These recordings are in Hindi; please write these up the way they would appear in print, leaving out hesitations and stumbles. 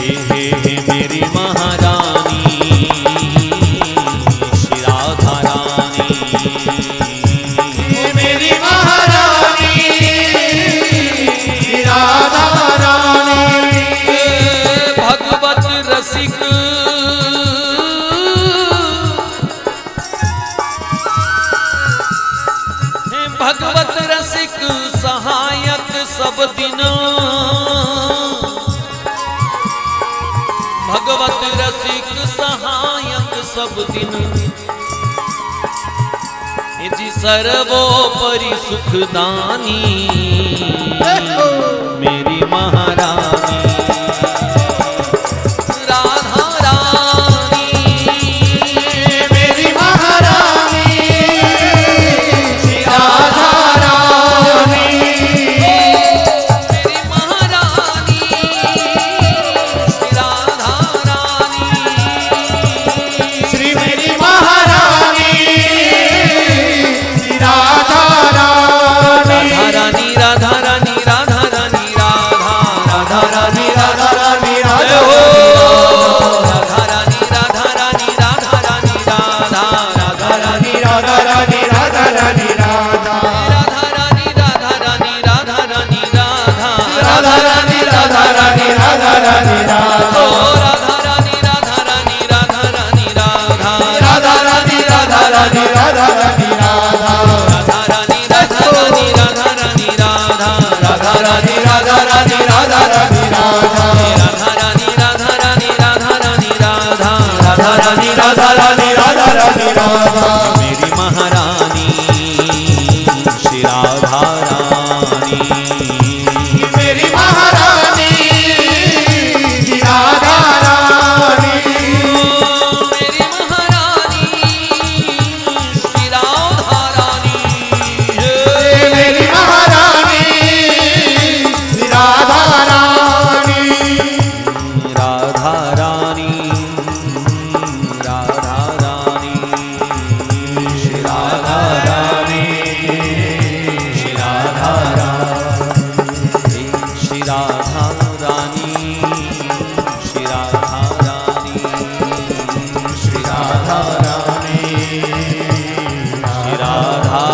हे मेरी महारानी श्री राधा रानी, मेरी महारानी श्री राधा रानी। भगवत रसिक भगवत रसिक सहायक सब दिन, भगवत रसिक सहायक सब दिन, जी सर्वोपरि सुखदानी मेरी महारानी राधा रानी, मेरी महारानी श्री राधा रानी। मेरी महारानी श्री राधा रानी, श्री मेरी महारानी श्री राधा रानी। राधा रानी राधा रानी राधा रानी राधा राधा रानी राधा रानी राधा राधा रानी राधा रानी राधा रानी राधा राधा रानी राधा रानी राधा रानी राधा राधा रानी राधा रानी राधा राधा रानी राधा रानी राधा रानी राधा राधा रानी राधा रानी राधा रानी राधा राधा रानी राधा रानी राधा रानी राधा राधा रानी राधा रानी राधा रानी राधा रानी राधा रानी राधा रानी राधा राधा रानी राधा रानी राधा रानी राधा। मेरी महारानी श्री राधा रानी, मेरी महारानी श्री राधा रानी। मेरी महारानी श्री राधा रानी, मेरी महारानी श्री राधा रानी। राधा रानी राधा रानी श्री राधा रानी, श्री राधा रानी, श्री राधा रानी, श्री राधा रानी, श्री राधा रानी, श्री राधा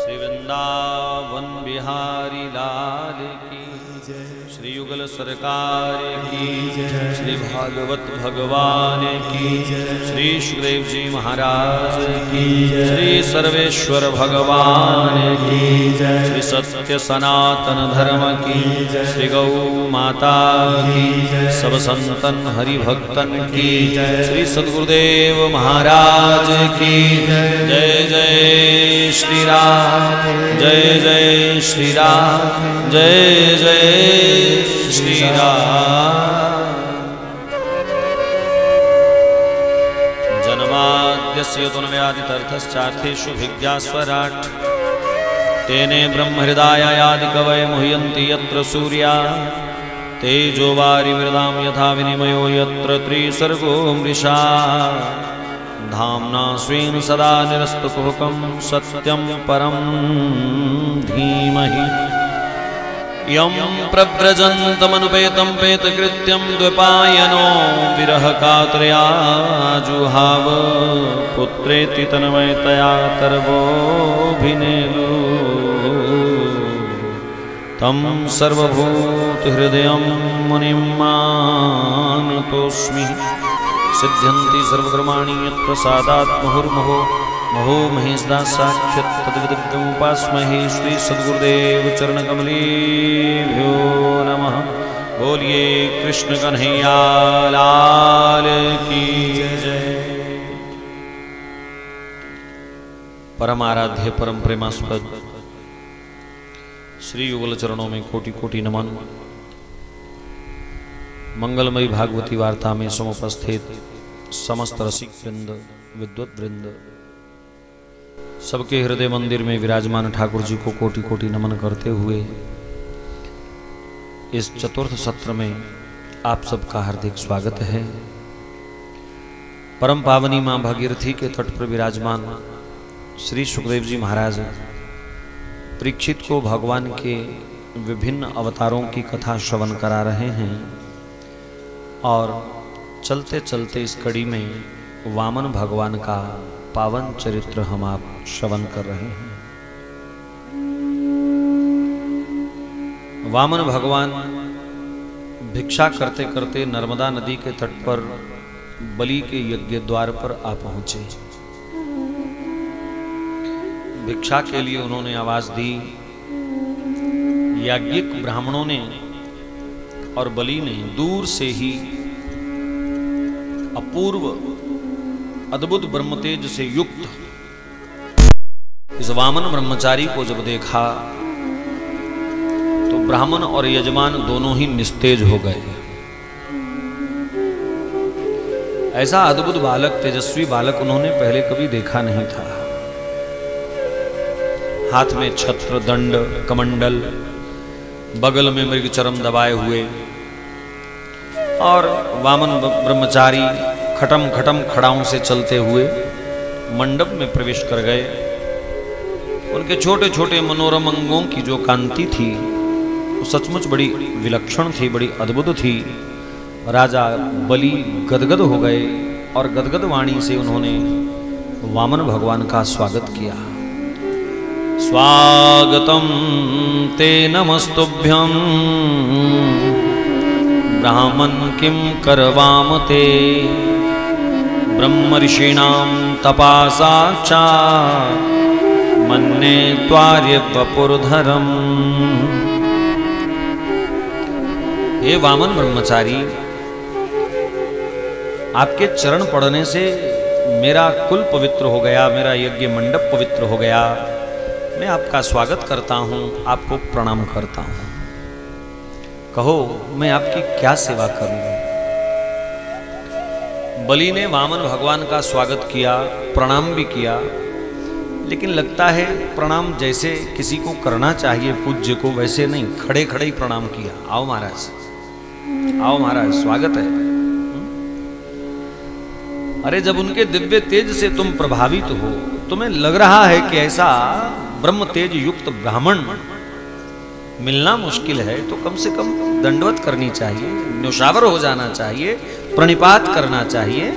श्री वृंदावन बिहारी लाल की जय, श्री युगल सरकार की जय, श्री भागवत भगवान की जय, श्री सुखदेव जी महाराज की जय, श्री सर्वेश्वर भगवान की जय, श्री सत्य सनातन धर्म की जय, श्री गौ माता की जय, सब संतन हरि भक्तन की जय, श्री सद्गुरुदेव महाराज की जय। जय जय श्री राम, जय जय श्री राम, जय जय श्री राम। जन्माद्यस्य तन्मयादितर्थश्चार्थेषु भिज्ञास्वराट्, तेने ब्रह्महृदायादि कवये मुह्यन्ति यत्र सूर्या, तेजो वारिमृदां यथा विनिमयो यत्र त्रिसर्गो मृषा, धाम्ना स्वेन सदा निरस्तकुहकं सत्यं परं धीमहि। यं प्रव्रजन्तमनुपेतं पेतकृत्यं द्वैपायनो विरहकातरयाजुहाव, पुत्रेति तन्मयतया तर्वोऽभिनेदु, तं सर्वभूतहृदयं मुनिं मानतोऽस्मि। सिद्ध्यन्ति सर्वकर्माणि यत्प्रसादात् मुहुर्मुहुः महो महेशदासाख्यत् तद्विदिव्यमुपास्महे। श्री सद्गुरुदेव चरणकमलेभ्यो नमः। बोलिए कृष्ण कन्हैया लाल की जय। परम आराध्य परम प्रेमास्पद श्री युगल चरणों में कोटि कोटि नमन। मंगलमयी भागवती वार्ता में समुपस्थित समस्त रसिक वृंद, विद्वत वृंद, सबके हृदय मंदिर में विराजमान ठाकुर जी को कोटि कोटि नमन करते हुए इस चतुर्थ सत्र में आप सबका हार्दिक स्वागत है। परम पावनी मां भागीरथी के तट पर विराजमान श्री सुखदेव जी महाराज परीक्षित को भगवान के विभिन्न अवतारों की कथा श्रवण करा रहे हैं और चलते चलते इस कड़ी में वामन भगवान का पावन चरित्र हम आप श्रवण कर रहे हैं। वामन भगवान भिक्षा करते करते नर्मदा नदी के तट पर बलि के यज्ञ द्वार पर आ पहुंचे। भिक्षा के लिए उन्होंने आवाज दी। याज्ञिक ब्राह्मणों ने और बलि ने दूर से ही अपूर्व अद्भुत ब्रह्मतेज से युक्त इस वामन ब्रह्मचारी को जब देखा तो ब्राह्मण और यजमान दोनों ही निस्तेज हो गए। ऐसा अद्भुत बालक, तेजस्वी बालक उन्होंने पहले कभी देखा नहीं था। हाथ में छत्र, दंड, कमंडल, बगल में मृग चरम दबाए हुए और वामन ब्रह्मचारी खटम खटम खड़ाओं से चलते हुए मंडप में प्रवेश कर गए। उनके छोटे छोटे मनोरम अंगों की जो कांति थी वो सचमुच बड़ी विलक्षण थी, बड़ी अद्भुत थी। राजा बलि गदगद हो गए और गदगद वाणी से उन्होंने वामन भगवान का स्वागत किया। स्वागतम ते नमस्तुभ्यं ब्राह्मण किं करवाम ते ब्रह्म ऋषीणां तपासा च मन्ये त्वार्य वपुर्धरम्। हे वामन ब्रह्मचारी, आपके चरण पड़ने से मेरा कुल पवित्र हो गया, मेरा यज्ञ मंडप पवित्र हो गया। मैं आपका स्वागत करता हूं, आपको प्रणाम करता हूं। कहो मैं आपकी क्या सेवा करूं? बलि ने वामन भगवान का स्वागत किया, प्रणाम भी किया, लेकिन लगता है प्रणाम जैसे किसी को करना चाहिए पूज्य को, वैसे नहीं, खड़े खड़े ही प्रणाम किया। आओ महाराज, आओ महाराज, स्वागत है। अरे जब उनके दिव्य तेज से तुम प्रभावित हो, तुम्हें लग रहा है कि ऐसा ब्रह्म तेज युक्त ब्राह्मण मिलना मुश्किल है, तो कम से कम दंडवत करनी चाहिए, न्योछावर हो जाना चाहिए, प्रणिपात करना चाहिए।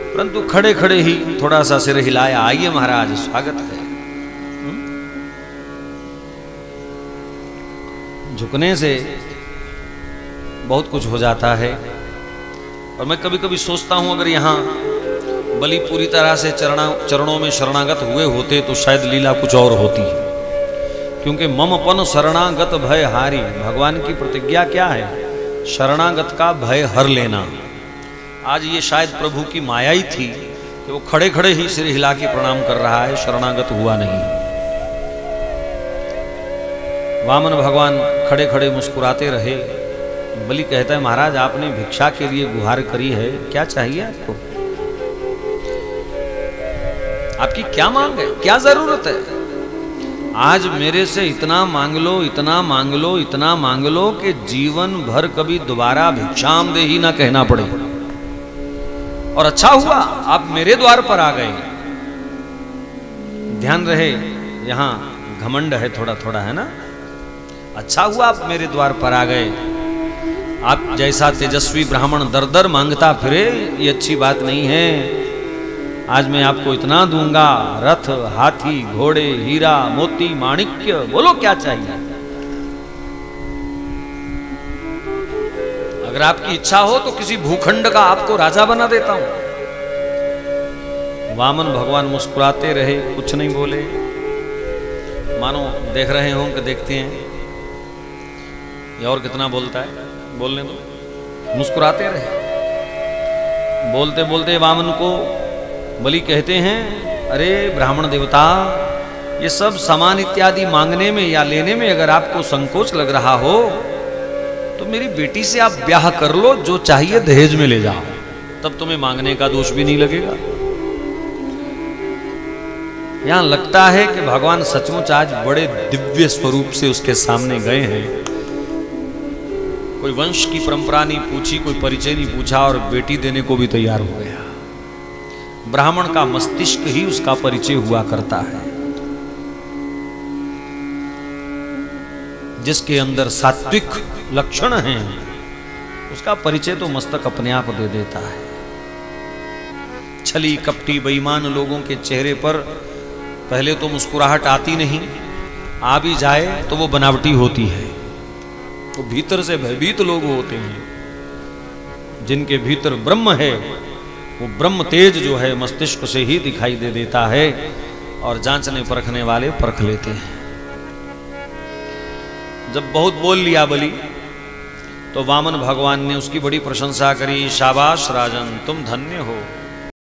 परंतु खड़े खड़े ही थोड़ा सा सिर हिलाया, आइए महाराज, स्वागत है। झुकने से बहुत कुछ हो जाता है। और मैं कभी कभी सोचता हूं अगर यहाँ बलि पूरी तरह से चरणों में शरणागत हुए होते तो शायद लीला कुछ और होती। क्योंकि ममपन शरणागत भय हारी, भगवान की प्रतिज्ञा क्या है? शरणागत का भय हर लेना। आज ये शायद प्रभु की माया ही थी कि वो खड़े खड़े ही सिर हिला के प्रणाम कर रहा है, शरणागत हुआ नहीं। वामन भगवान खड़े खड़े मुस्कुराते रहे। बलि कहता है, महाराज आपने भिक्षा के लिए गुहार करी है, क्या चाहिए आपको? आपकी क्या मांग है, क्या जरूरत है? आज मेरे से इतना मांग लो, इतना मांग लो, इतना मांग लो कि जीवन भर कभी दोबारा भिक्षाम दे ही ना कहना पड़े। और अच्छा हुआ आप मेरे द्वार पर आ गए। ध्यान रहे, यहां घमंड है थोड़ा थोड़ा, है ना? अच्छा हुआ आप मेरे द्वार पर आ गए। आप जैसा तेजस्वी ब्राह्मण दर दर मांगता फिरे, ये अच्छी बात नहीं है। आज मैं आपको इतना दूंगा, रथ, हाथी, घोड़े, हीरा, मोती, माणिक्य, बोलो क्या चाहिए? अगर आपकी इच्छा हो तो किसी भूखंड का आपको राजा बना देता हूं। वामन भगवान मुस्कुराते रहे, कुछ नहीं बोले, मानो देख रहे हो कि देखते हैं ये और कितना बोलता है, बोलने दो। मुस्कुराते रहे। बोलते बोलते वामन को बलि कहते हैं, अरे ब्राह्मण देवता, ये सब सामान इत्यादि मांगने में या लेने में अगर आपको संकोच लग रहा हो तो मेरी बेटी से आप ब्याह कर लो, जो चाहिए दहेज में ले जाओ, तब तुम्हें मांगने का दोष भी नहीं लगेगा। यहां लगता है कि भगवान सचमुच आज बड़े दिव्य स्वरूप से उसके सामने गए हैं। कोई वंश की परंपरा नहीं पूछी, कोई परिचय नहीं पूछा और बेटी देने को भी तैयार हो गया। ब्राह्मण का मस्तिष्क ही उसका परिचय हुआ करता है। जिसके अंदर सात्विक लक्षण हैं उसका परिचय तो मस्तक अपने आप दे देता है। छली कपटी बेईमान लोगों के चेहरे पर पहले तो मुस्कुराहट आती नहीं, आ भी जाए तो वो बनावटी होती है। तो भीतर से भयभीत लोग होते हैं। जिनके भीतर ब्रह्म है वो ब्रह्म तेज जो है मस्तिष्क से ही दिखाई दे देता है और जांचने परखने वाले परख लेते हैं। जब बहुत बोल लिया बलि तो वामन भगवान ने उसकी बड़ी प्रशंसा करी। शाबाश राजन, तुम धन्य हो,